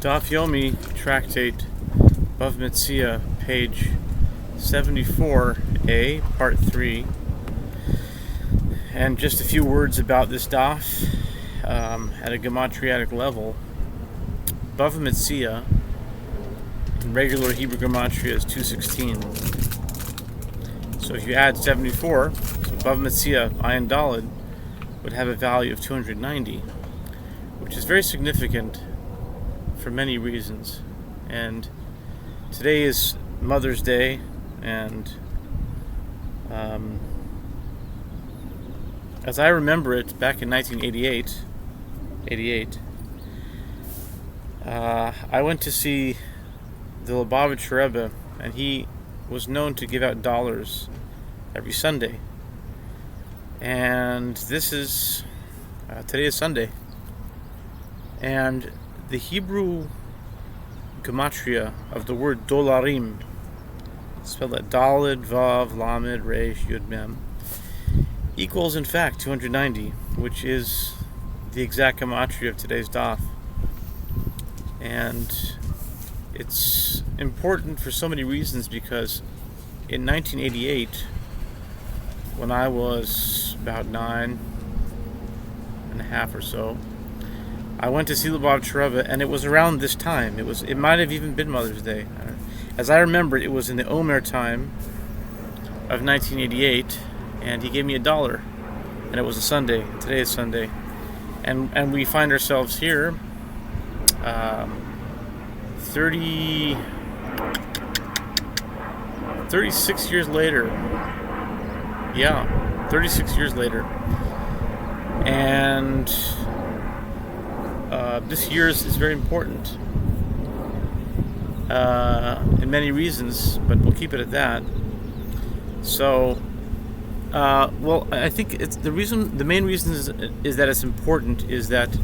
Daf Yomi tractate, Bava Metzia, page 74a, part 3. And just a few words about this daf at a gematriatic level. Bava Metzia in regular Hebrew gematria is 216. So if you add 74, so Bava Metzia, Ayin Daled, would have a value of 290, which is very significant for many reasons. And today is Mother's Day, and as I remember it, back in 1988, I went to see the Lubavitcher Rebbe, and he was known to give out dollars every Sunday. And this is today is Sunday, and the Hebrew gematria of the word dolarim, spelled at Daled, Vav, Lamed, Resh, Yud, Mem, equals in fact 290, which is the exact gematria of today's daf. And it's important for so many reasons, because in 1988, when I was about 9 and a half or so, I went to see Lubavitcher Rebbe, and it was around this time. It might have even been Mother's Day. As I remember, it was in the Omer time of 1988, and he gave me $1, and it was a Sunday. Today is Sunday, and we find ourselves here 36 years later. Yeah, 36 years later. And this year is very important in many reasons, but we'll keep it at that. So, well, I think it's the main reason is that it's important is that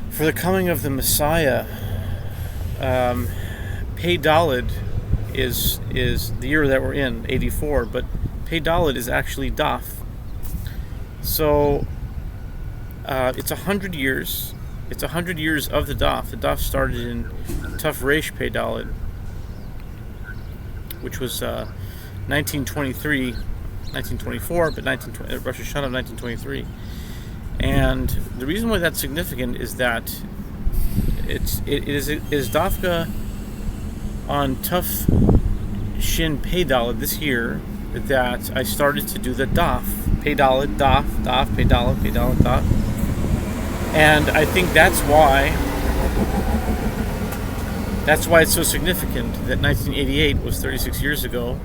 for the coming of the Messiah, Pei Daled is the year that we're in, 84, but Pei Daled is actually Daf. So it's 100 years. It's 100 years of the Daf. The Daf started in Tuf Resh Pei Daled, which was 1924, but Rosh Hashanah of 1923. And the reason why that's significant is that it is Dafka on Tuf Shin Pei Daled this year that I started to do the Daf. Pei Daled, Daf, Pei Daled, Daf. And I think that's why it's so significant that 1988 was 36 years ago,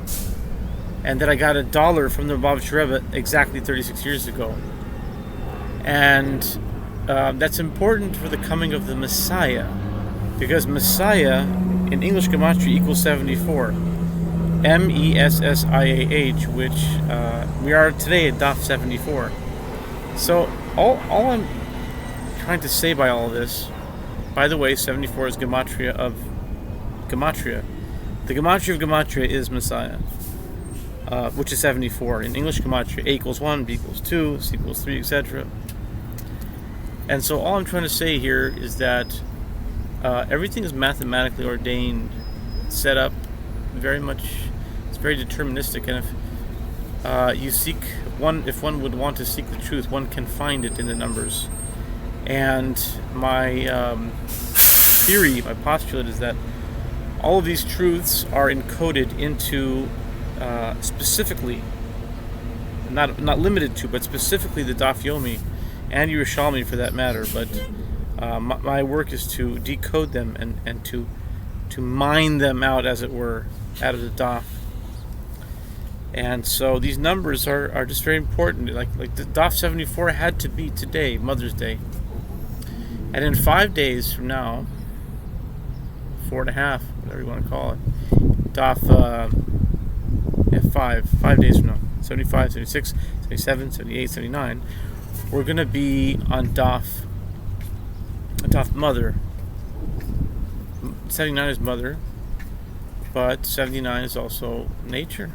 and that I got $1 from the Lubavitcher Rebbe exactly 36 years ago. And that's important for the coming of the Messiah, because Messiah in English gematria equals 74, Messiah, which we are today at Daf 74. So all I'm trying to say by all this, by the way, 74 is gematria of gematria. The gematria of gematria is Messiah, which is 74. In English gematria, A equals 1, B equals 2, C equals 3, etc. And so all I'm trying to say here is that everything is mathematically ordained, set up very much. It's very deterministic, and if one would want to seek the truth, one can find it in the numbers. And my theory, my postulate, is that all of these truths are encoded into specifically, not limited to, but specifically the Daf Yomi and Yerushalmi for that matter. But my work is to decode them and to mine them out, as it were, out of the Daf. And so these numbers are just very important. Like the Daf 74 had to be today, Mother's Day. And in 5 days from now, 4.5, whatever you want to call it, Daf 5 days from now, 75, 76, 77, 78, 79, we're going to be on Daf Mother. 79 is Mother, but 79 is also nature.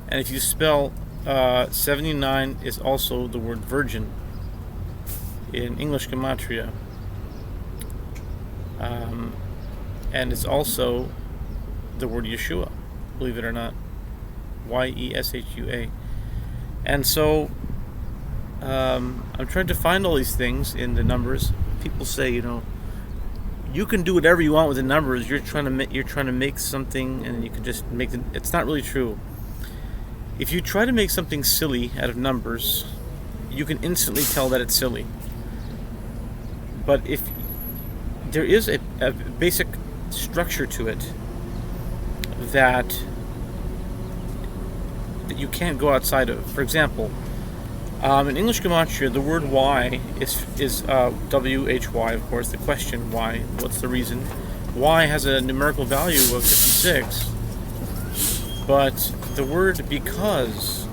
And if you spell 79 is also the word virgin in English gematria. And it's also the word Yeshua, believe it or not. Yeshua. And so I'm trying to find all these things in the numbers. People say, you can do whatever you want with the numbers. You're trying to make something, and you can just make it. It's not really true. If you try to make something silly out of numbers, you can instantly tell that it's silly. But if there is a basic structure to it that you can't go outside of. For example, in English Gematria, the word why is W-H-Y, of course. The question why, what's the reason? Y has a numerical value of 56, but the word because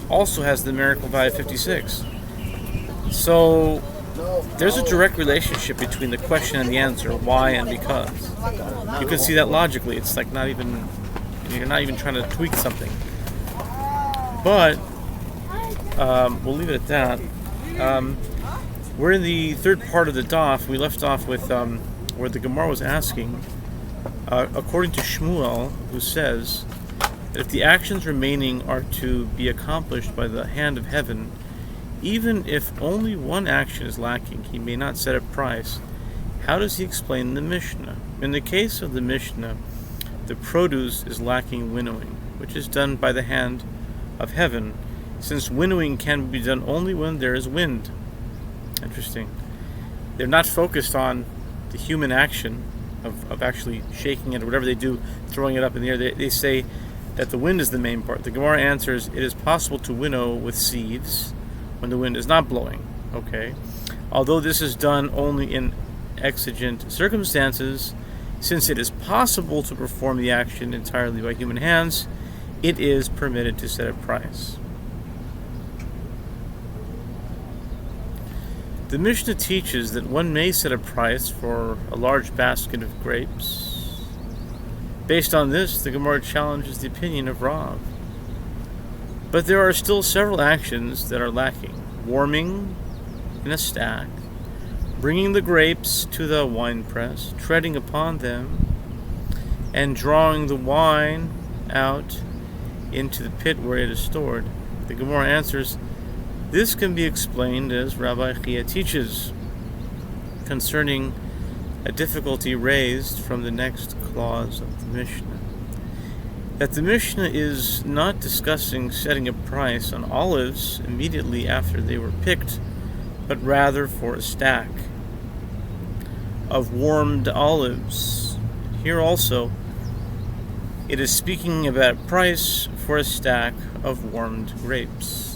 also has the numerical value of 56. So there's a direct relationship between the question and the answer, why and because. You can see that logically. It's like you're not even trying to tweak something. But we'll leave it at that. We're in the third part of the Daf. We left off with where the Gemara was asking, according to Shmuel, who says that if the actions remaining are to be accomplished by the hand of heaven, even if only one action is lacking, he may not set a price. How does he explain the Mishnah? In the case of the Mishnah, the produce is lacking winnowing, which is done by the hand of heaven, since winnowing can be done only when there is wind. Interesting. They're not focused on the human action of actually shaking it or whatever they do, throwing it up in the air. They say that the wind is the main part. The Gemara answers, it is possible to winnow with sieves when the wind is not blowing. Okay. Although this is done only in exigent circumstances, since it is possible to perform the action entirely by human hands, it is permitted to set a price. The Mishnah teaches that one may set a price for a large basket of grapes. Based on this, the Gemara challenges the opinion of Rav. But there are still several actions that are lacking. Warming in a stack, bringing the grapes to the wine press, treading upon them, and drawing the wine out into the pit where it is stored. The Gemara answers, this can be explained as Rabbi Chia teaches concerning a difficulty raised from the next clause of the Mishnah. That the Mishnah is not discussing setting a price on olives immediately after they were picked, but rather for a stack of warmed olives. Here also, it is speaking about a price for a stack of warmed grapes.